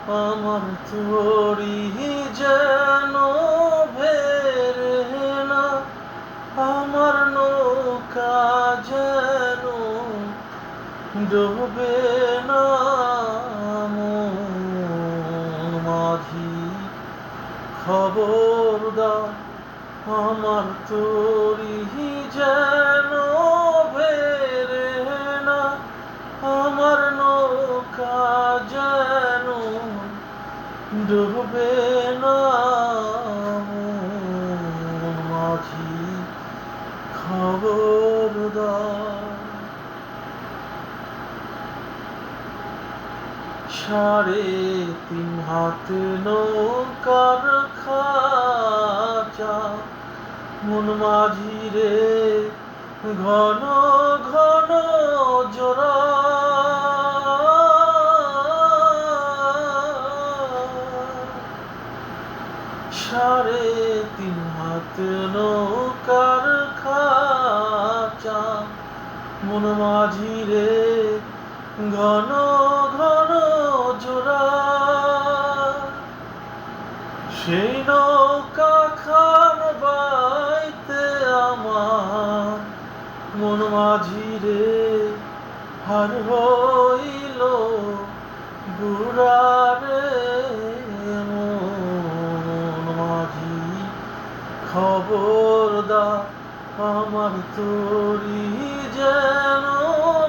আমার তরি যেন ভেরে না, আমার নৌকা যেন ডুবে না। মন মাঝি খবরদার, আমার তরি যেন ভেরে না, আমার নৌকা যেন ডুবে না। মন মাঝি খবরদার। 3.5 হাত নৌকার খাঁচা, মন মাঝি রে ঘন ঘন জোড়া। 3.5 হাত নৌকার খাঁচা, মন মাঝি রে ঘন ঘন জোড়া। সেই নৌকা খান বাইতে আমার মন মাঝি রে হার হইল বুড়া রে। মন মাঝি খবরদার, আমার তরি যেন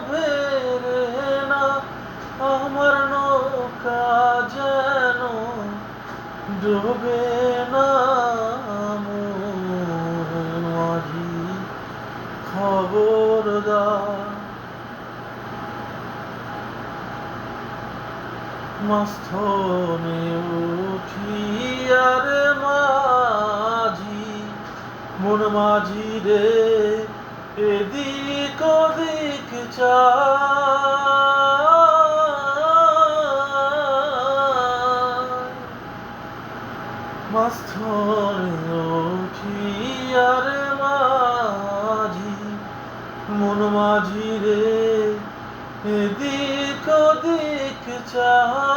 ভেরে না, আমার নৌকা যেন ডুবে না। মন মাঝি খবরদার। মাঝখানে উঠিয়ার মাঝি, মন মাঝি রে এদিক ওদিক চায়। মাঝখানে উঠিয়ার মাঝি, মন মাঝি রে এদিক ওদিক চায়।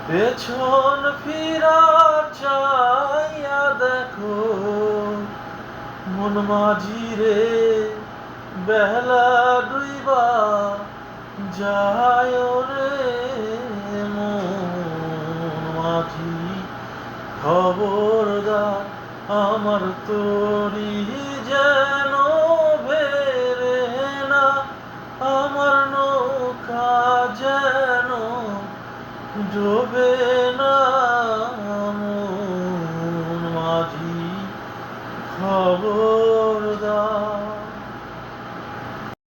পেছন ফিরা চাইয়া দেখো মন মাঝি রে বেলা ডুইবা যায় রে। মন মাঝি খবরদার, আমার তরি যেন ভেরে না, আমার নৌকা যেন ডুবে না। মন মাঝি খবর